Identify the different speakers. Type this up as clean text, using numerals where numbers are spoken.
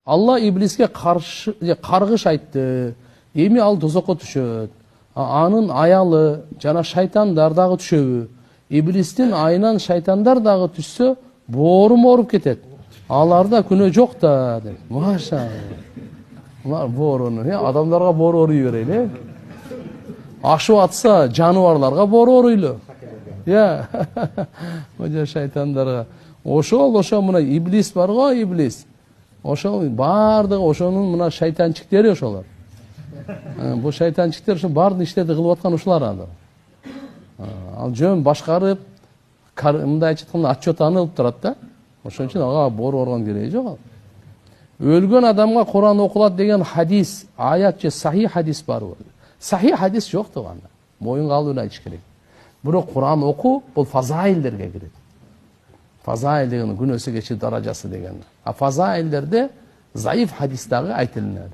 Speaker 1: Алла иблиске каргыш айтты. Эми ал тозокко түшөт. Анын аялы жана шайтандар дагы түшөбү? Иблистин айынан шайтандар дагы түшсө, боорум кетет. Аларда күнөө жок да, деп. Машалла. Булар бооруну, адамдарга боор орой берели. Ашып атса, жаныбарларга боор оройлу. Мына шайтандарга. Ошол мына иблис бар го, иблис. Ошол бардыгы ошонун мына шайтанчиктери ошолор. Бул шайтанчиктер ошо бардык иштерди кылып аткан ушулар анда. Ал жөн башкарып, мындай айтканда отчет алып турат да. Ошон үчүн ага боор оргон кереги жок. Өлгөн адамга Куран окулат деген хадис, аят же сахих хадис барбы? Сахих хадис жок да анда. Моюнга алып айтыш керек. Бирок Куран окуу бул фазаилдерге кирет. Фазаил деген күнөөсү кечир даражасы деген. А фазаилдерде заиф хадис дагы айтылынат.